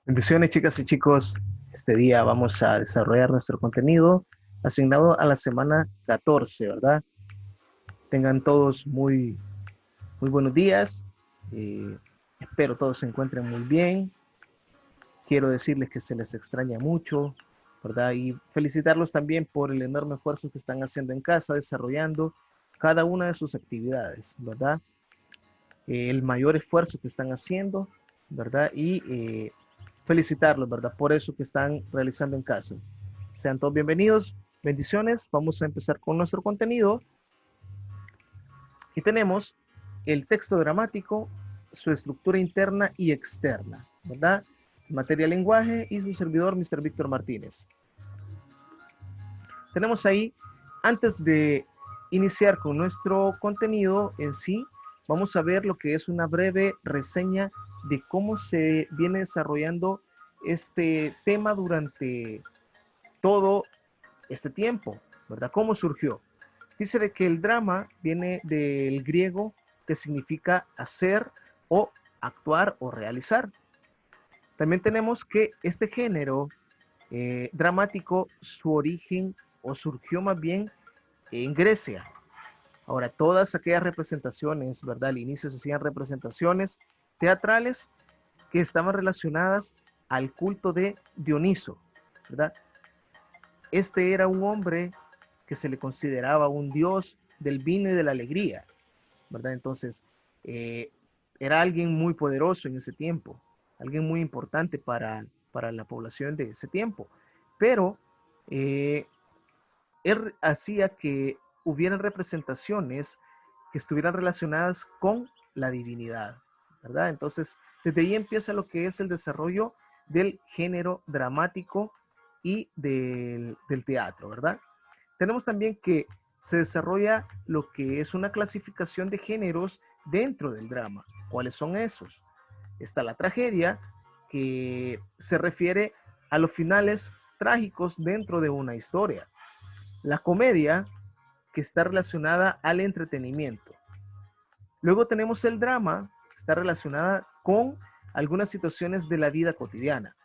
Bendiciones, chicas y chicos. Este día vamos a desarrollar nuestro contenido asignado a la semana 14, ¿verdad? Tengan todos muy buenos días. Eh, Espero todos se encuentren muy bien. Quiero decirles que se les extraña mucho, ¿verdad? Y felicitarlos también por el enorme esfuerzo que están haciendo en casa, desarrollando cada una de sus actividades, ¿verdad? El mayor esfuerzo que están haciendo, ¿verdad? Y felicitarlos, ¿verdad? Por eso que están realizando en casa. Sean todos bienvenidos, bendiciones. Vamos a empezar con nuestro contenido y tenemos el texto dramático, su estructura interna y externa, ¿verdad? Materia lenguaje y su servidor, Mr. Víctor Martínez. Tenemos ahí, antes de iniciar con nuestro contenido en sí, vamos a ver lo que es una breve reseña de cómo se viene desarrollando este tema durante todo este tiempo, ¿verdad? ¿Cómo surgió? Dice de que el drama viene del griego que significa hacer o actuar o realizar. También tenemos que este género dramático, su origen o surgió más bien en Grecia. Ahora, todas aquellas representaciones, ¿verdad? Al inicio se hacían representaciones teatrales que estaban relacionadas al culto de Dioniso, ¿verdad? Este era un hombre que se le consideraba un dios del vino y de la alegría, ¿verdad? Entonces, eh, era alguien muy poderoso en ese tiempo, alguien muy importante para la población de ese tiempo. Pero eh, él hacía que hubieran representaciones que estuvieran relacionadas con la divinidad, ¿verdad? Entonces, desde ahí empieza lo que es el desarrollo del género dramático y del teatro, ¿verdad? Tenemos también que se desarrolla lo que es una clasificación de géneros dentro del drama. ¿Cuáles son esos? Está la tragedia, que se refiere a los finales trágicos dentro de una historia. La comedia, que está relacionada al entretenimiento. Luego tenemos el drama, que está relacionada con algunas situaciones de la vida cotidiana.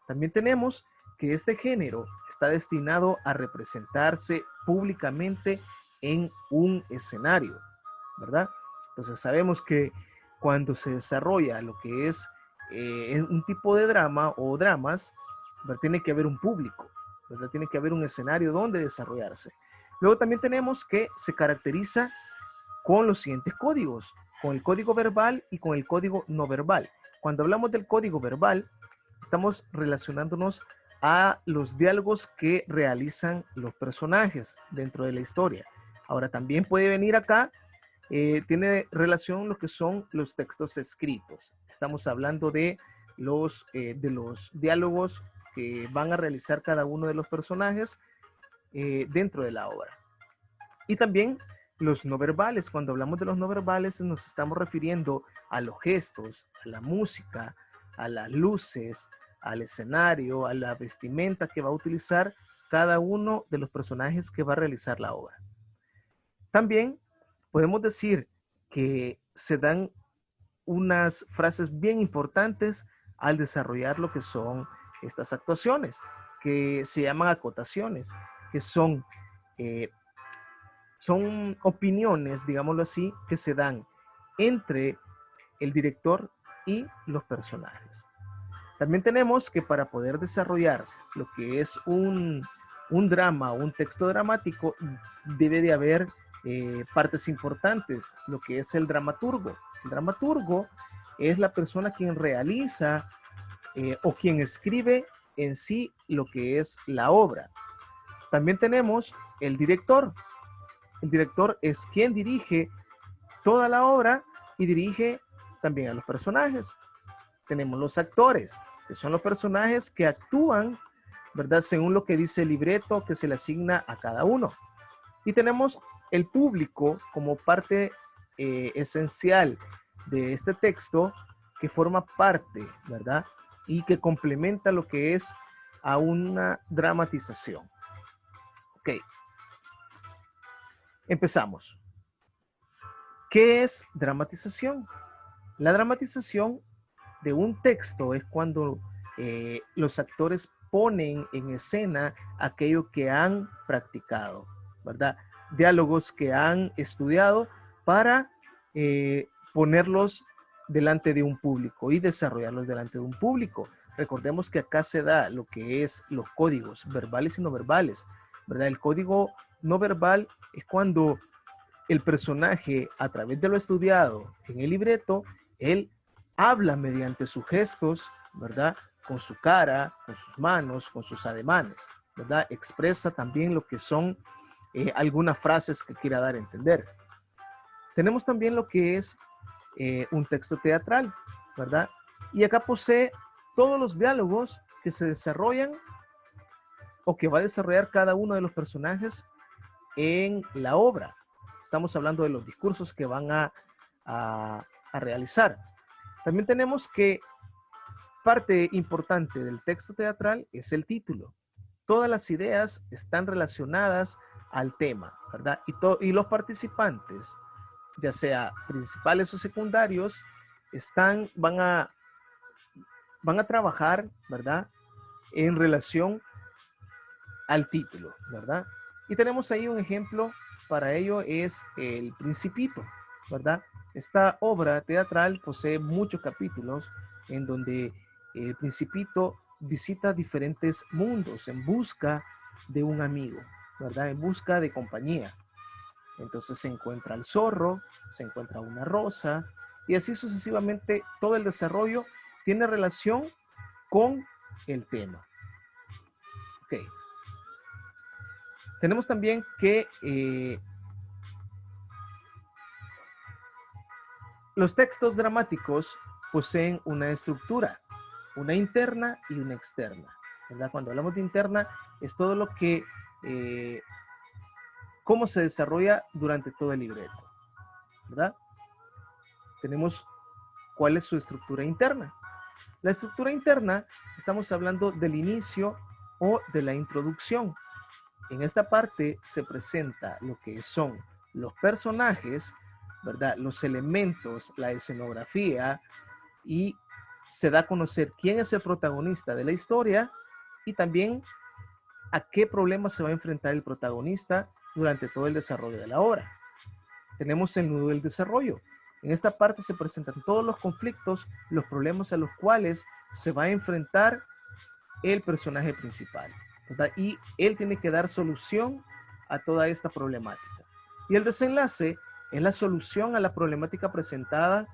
También tenemos que este género está destinado a representarse públicamente en un escenario, ¿verdad? Entonces sabemos que cuando se desarrolla lo que es un tipo de drama o dramas, ¿verdad? Tiene que haber un público, ¿verdad? Tiene que haber un escenario donde desarrollarse. Luego también tenemos que se caracteriza con los siguientes códigos, con el código verbal y con el código no verbal. Cuando hablamos del código verbal, estamos relacionándonos a los diálogos que realizan los personajes dentro de la historia. Ahora, también puede venir acá, tiene relación lo que son los textos escritos. Estamos hablando de los diálogos que van a realizar cada uno de los personajes dentro de la obra. Y también los no verbales. Cuando hablamos de los no verbales nos estamos refiriendo a los gestos, a la música, a las luces, al escenario, a la vestimenta que va a utilizar cada uno de los personajes que va a realizar la obra. También podemos decir que se dan unas frases bien importantes al desarrollar lo que son estas actuaciones, que se llaman acotaciones, que eh, son opiniones, digámoslo así, que se dan entre el director y los personajes. También tenemos que para poder desarrollar lo que es un drama o un texto dramático, debe de haber partes importantes, lo que es el dramaturgo. El dramaturgo es la persona quien realiza o quien escribe en sí lo que es la obra. También tenemos el director. El director es quien dirige toda la obra y dirige también a los personajes. Tenemos los actores, que son los personajes que actúan, ¿verdad? Según lo que dice el libreto que se le asigna a cada uno. Y tenemos el público como parte esencial de este texto que forma parte, ¿verdad? Y que complementa lo que es a una dramatización. Ok, empezamos. ¿Qué es dramatización? La dramatización de un texto es cuando los actores ponen en escena aquello que han practicado, ¿verdad? Diálogos que han estudiado para ponerlos delante de un público y desarrollarlos delante de un público. Recordemos que acá se da lo que es los códigos verbales y no verbales, ¿verdad? El código no verbal es cuando el personaje, a través de lo estudiado en el libreto, él habla mediante sus gestos, ¿verdad? Con su cara, con sus manos, con sus ademanes, ¿verdad? Expresa también lo que son algunas frases que quiera dar a entender. Tenemos también lo que es un texto teatral, ¿verdad? Y acá posee todos los diálogos que se desarrollan o que va a desarrollar cada uno de los personajes en la obra. Estamos hablando de los discursos que van a realizar. También tenemos que parte importante del texto teatral es el título. Todas las ideas están relacionadas al tema, ¿verdad? Y los participantes, ya sea principales o secundarios, van a trabajar, ¿verdad? En relación al título, ¿verdad? Y tenemos ahí un ejemplo para ello, es El Principito, ¿verdad? Esta obra teatral posee muchos capítulos en donde el Principito visita diferentes mundos en busca de un amigo, ¿verdad? En busca de compañía. Entonces se encuentra el zorro, se encuentra una rosa, y así sucesivamente todo el desarrollo tiene relación con el tema. Ok. Tenemos también que los textos dramáticos poseen una estructura, una interna y una externa, ¿verdad? Cuando hablamos de interna, es todo lo que, cómo se desarrolla durante todo el libreto, ¿verdad? Tenemos cuál es su estructura interna. La estructura interna, estamos hablando del inicio o de la introducción. En esta parte se presenta lo que son los personajes, ¿verdad? Los elementos, la escenografía, y se da a conocer quién es el protagonista de la historia y también a qué problemas se va a enfrentar el protagonista durante todo el desarrollo de la obra. Tenemos el nudo del desarrollo. En esta parte se presentan todos los conflictos, los problemas a los cuales se va a enfrentar el personaje principal, ¿verdad? Y él tiene que dar solución a toda esta problemática. Y el desenlace es la solución a la problemática presentada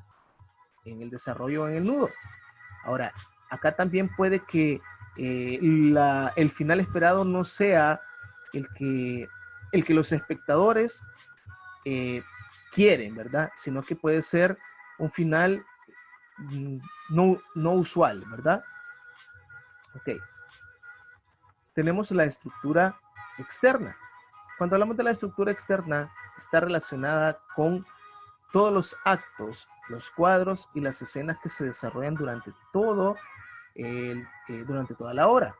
en el desarrollo en el nudo. Ahora, acá también puede que el final esperado no sea el que los espectadores quieren, ¿verdad? Sino que puede ser un final no usual, ¿verdad? Ok. Tenemos la estructura externa. Cuando hablamos de la estructura externa, está relacionada con todos los actos, los cuadros y las escenas que se desarrollan durante durante toda la obra.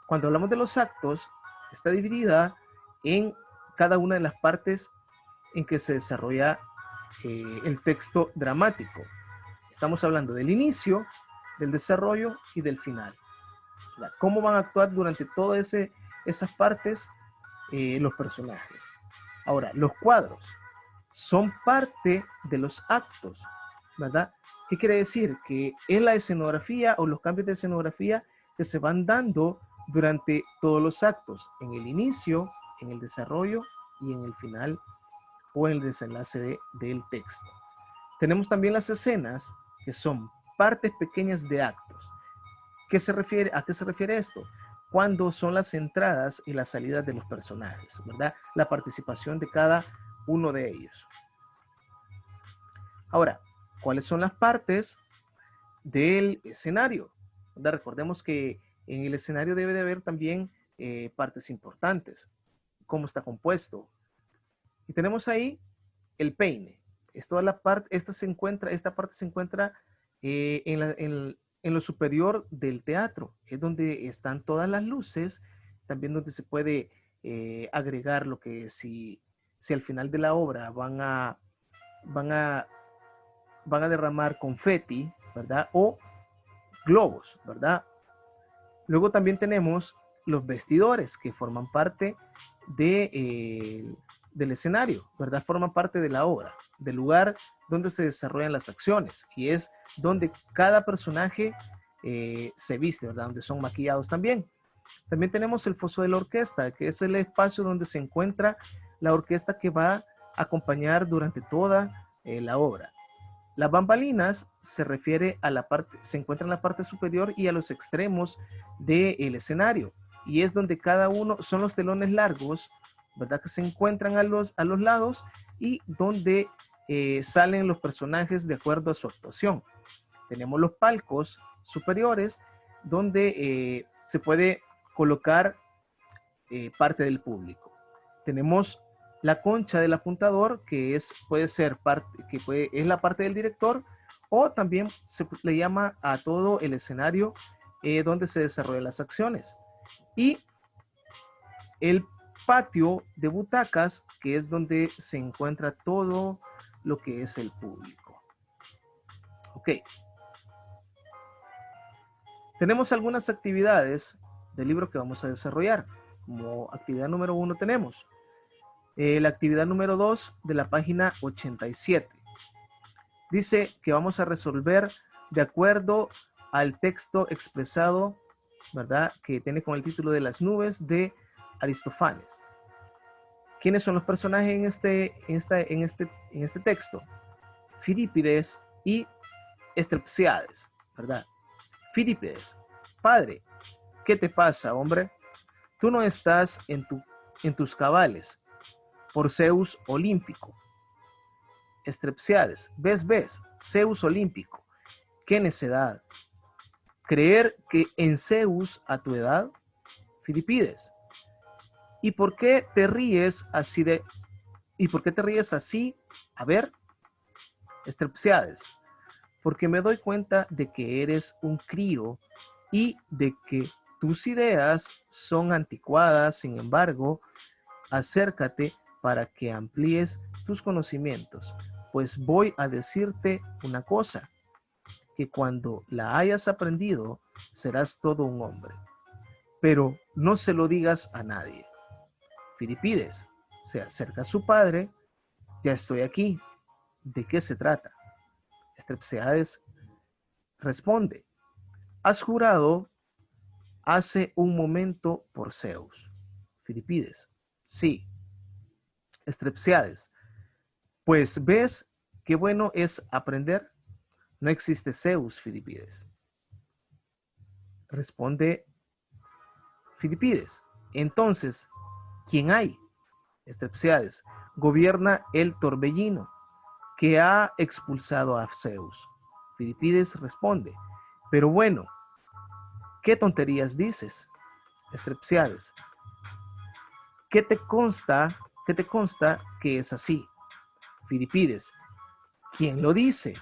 Cuando hablamos de los actos, está dividida en cada una de las partes en que se desarrolla el texto dramático. Estamos hablando del inicio, del desarrollo y del final. ¿Cómo van a actuar durante todas esas partes los personajes? Ahora, los cuadros son parte de los actos, ¿verdad? ¿Qué quiere decir? Que es la escenografía o los cambios de escenografía que se van dando durante todos los actos, en el inicio, en el desarrollo y en el final o en el desenlace del texto. Tenemos también las escenas, que son partes pequeñas de actos. ¿A qué se refiere esto? Cuando son las entradas y las salidas de los personajes, ¿verdad? La participación de cada uno de ellos. Ahora, ¿cuáles son las partes del escenario? ¿Verdad? Recordemos que en el escenario debe de haber también partes importantes. ¿Cómo está compuesto? Y tenemos ahí el peine. Esta parte se encuentra en lo superior del teatro. Es donde están todas las luces, también donde se puede agregar lo que si al final de la obra van a derramar confeti, ¿verdad? O globos, ¿verdad? Luego también tenemos los vestidores que forman parte del escenario, ¿verdad? Forman parte de la obra, del lugar donde se desarrollan las acciones y es donde cada personaje se viste, ¿verdad? Donde son maquillados también. También tenemos el foso de la orquesta, que es el espacio donde se encuentra la orquesta que va a acompañar durante toda la obra. Las bambalinas se refiere a la parte, se encuentra en la parte superior y a los extremos del escenario. Y es donde cada uno, son los telones largos, ¿verdad? Que se encuentran a los lados y donde salen los personajes de acuerdo a su actuación. Tenemos los palcos superiores donde se puede colocar parte del público. Tenemos la concha del apuntador, que puede ser parte, es la parte del director, o también se le llama a todo el escenario donde se desarrollan las acciones. Y el patio de butacas, que es donde se encuentra todo lo que es el público. Ok. Tenemos algunas actividades del libro que vamos a desarrollar. Como actividad número 1 tenemos la actividad número 2 de la página 87. Dice que vamos a resolver de acuerdo al texto expresado, ¿verdad? Que tiene con el título de Las nubes de Aristófanes. ¿Quiénes son los personajes en este texto? Filipides y Estrepsiades, ¿verdad? Filipides, padre, ¿qué te pasa, hombre? Tú no estás en tus cabales, por Zeus olímpico. Estrepsiades, ves, Zeus olímpico, qué necedad. Creer que en Zeus a tu edad, Filipides. ¿Y por qué te ríes así ¿Y por qué te ríes así? A ver, Estrepsiades, porque me doy cuenta de que eres un crío y de que tus ideas son anticuadas. Sin embargo, acércate para que amplíes tus conocimientos, pues voy a decirte una cosa, que cuando la hayas aprendido, serás todo un hombre. Pero no se lo digas a nadie. Filipides se acerca a su padre. Ya estoy aquí. ¿De qué se trata? Estrepsiades responde, has jurado hace un momento por Zeus. Filipides, sí. Estrepsiades, pues ves qué bueno es aprender. No existe Zeus, Filipides. Responde Filipides, entonces, ¿quién hay? Estrepsiades, gobierna el torbellino que ha expulsado a Zeus. Filipides responde, pero bueno, ¿qué tonterías dices? Estrepsiades, ¿qué te consta que es así? Filipides, ¿quién lo dice?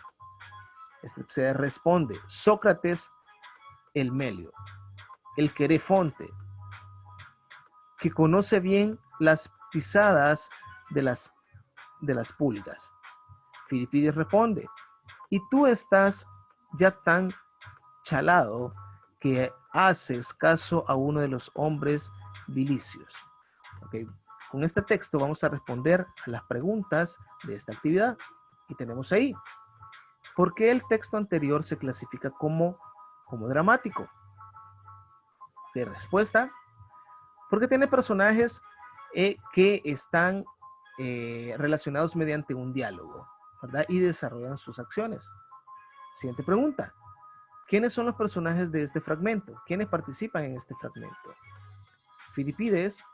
Estrepsiades responde, Sócrates el Melio, el Querefonte, que conoce bien las pisadas de las pulgas. Filipides responde, y tú estás ya tan chalado que haces caso a uno de los hombres vilicios. Okay. Con este texto vamos a responder a las preguntas de esta actividad. Y tenemos ahí, ¿por qué el texto anterior se clasifica como dramático? De respuesta, porque tiene personajes que están relacionados mediante un diálogo, ¿verdad? Y desarrollan sus acciones. Siguiente pregunta. ¿Quiénes son los personajes de este fragmento? ¿Quiénes participan en este fragmento? Filipides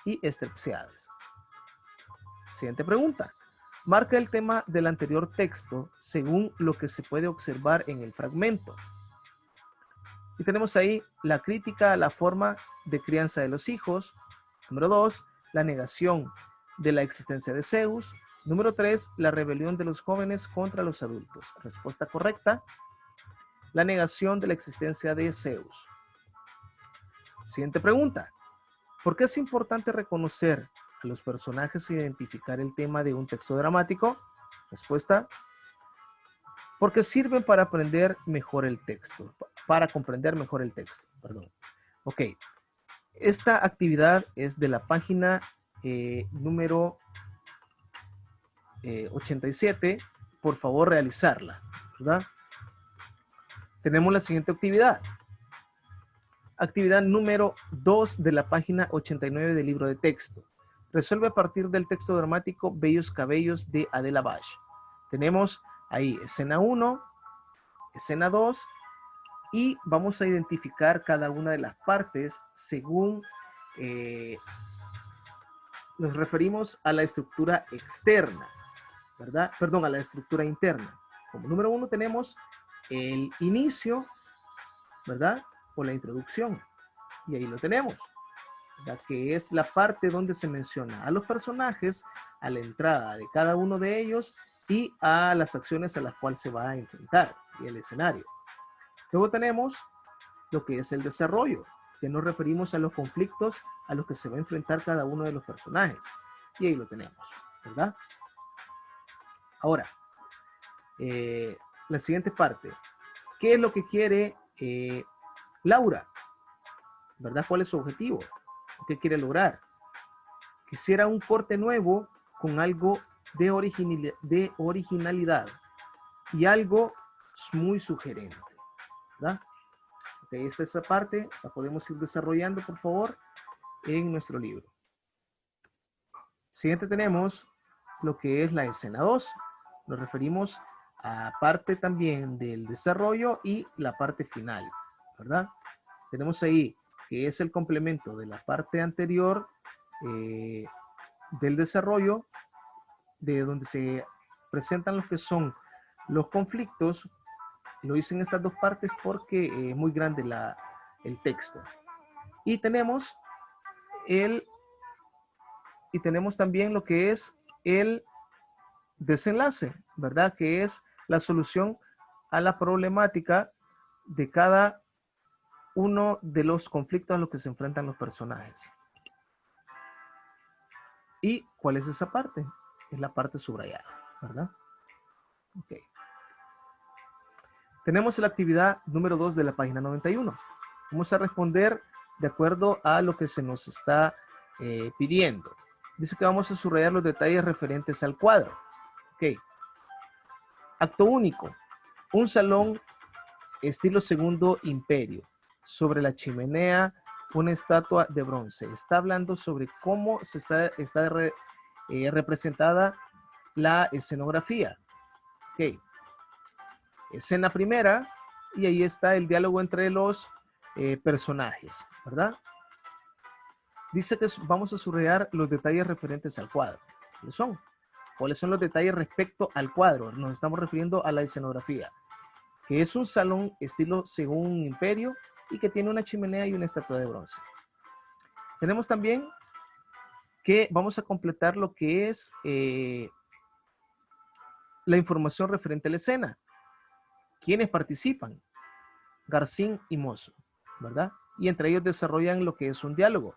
y Estrepsiades. Siguiente pregunta. Marca el tema del anterior texto según lo que se puede observar en el fragmento. Y tenemos ahí la crítica a la forma de crianza de los hijos. Número 2, la negación de la existencia de Zeus. Número 3, la rebelión de los jóvenes contra los adultos. Respuesta correcta, la negación de la existencia de Zeus. Siguiente pregunta. ¿Por qué es importante reconocer a los personajes e identificar el tema de un texto dramático? Respuesta, porque sirven para aprender mejor el texto, para comprender mejor el texto, perdón. Ok, esta actividad es de la página número 87. Por favor, realizarla, ¿verdad? Tenemos la siguiente actividad. Actividad número 2 de la página 89 del libro de texto. Resuelve a partir del texto dramático Bellos Cabellos de Adela Bash. Tenemos ahí escena 1, escena 2 y vamos a identificar cada una de las partes según nos referimos a la estructura externa, ¿verdad? Perdón, a la estructura interna. Como número 1 tenemos el inicio, ¿verdad? O la introducción. Y ahí lo tenemos, ¿verdad? Que es la parte donde se menciona a los personajes, a la entrada de cada uno de ellos y a las acciones a las cuales se va a enfrentar y el escenario. Luego tenemos lo que es el desarrollo, que nos referimos a los conflictos a los que se va a enfrentar cada uno de los personajes. Y ahí lo tenemos, ¿verdad? Ahora, la siguiente parte. ¿Qué es lo que quiere Laura? ¿Verdad? ¿Cuál es su objetivo? ¿Qué quiere lograr? Quisiera un corte nuevo con algo de originalidad y algo muy sugerente, ¿verdad? Ok, esa parte la podemos ir desarrollando, por favor, en nuestro libro. Siguiente tenemos lo que es la escena 2. Nos referimos a parte también del desarrollo y la parte final, ¿verdad? Tenemos ahí que es el complemento de la parte anterior del desarrollo, de donde se presentan lo que son los conflictos. Lo hice en estas dos partes porque es muy grande el texto. Y tenemos también lo que es el desenlace, ¿verdad? Que es la solución a la problemática de cada uno de los conflictos a los que se enfrentan los personajes. ¿Y cuál es esa parte? Es la parte subrayada, ¿verdad? Ok. Tenemos la actividad número 2 de la página 91. Vamos a responder de acuerdo a lo que se nos está pidiendo. Dice que vamos a subrayar los detalles referentes al cuadro. Ok. Acto único. Un salón estilo Segundo Imperio. Sobre la chimenea, una estatua de bronce. Está hablando sobre cómo está representada la escenografía. Ok. Escena primera, y ahí está el diálogo entre los personajes, ¿verdad? Dice que vamos a subrayar los detalles referentes al cuadro. ¿Cuáles son? ¿Cuáles son los detalles respecto al cuadro? Nos estamos refiriendo a la escenografía, que es un salón estilo Segundo Imperio y que tiene una chimenea y una estatua de bronce. Tenemos también que vamos a completar lo que es la información referente a la escena. ¿Quiénes participan? Garcín y Mozo, ¿verdad? Y entre ellos desarrollan lo que es un diálogo.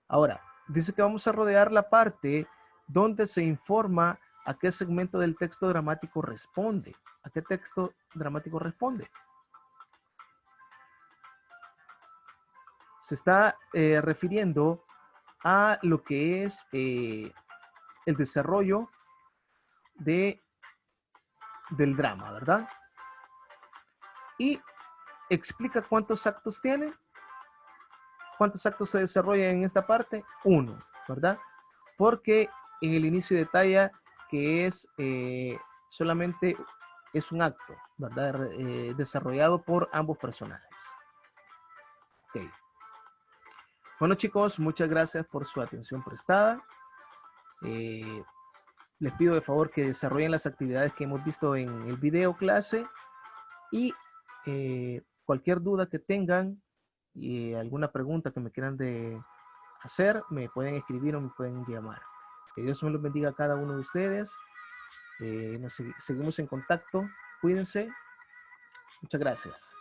Ahora, dice que vamos a rodear la parte donde se informa a qué segmento del texto dramático responde. ¿A qué texto dramático responde? Se está refiriendo a lo que es el desarrollo del drama, ¿verdad? Y explica cuántos actos tiene. ¿Cuántos actos se desarrollan en esta parte? 1, ¿verdad? Porque en el inicio detalla que es solamente es un acto, ¿verdad? Desarrollado por ambos personajes. Ok. Bueno, chicos, muchas gracias por su atención prestada. Les pido de favor que desarrollen las actividades que hemos visto en el video clase y cualquier duda que tengan y alguna pregunta que me quieran hacer, me pueden escribir o me pueden llamar. Que Dios me los bendiga a cada uno de ustedes. Seguimos en contacto. Cuídense. Muchas gracias.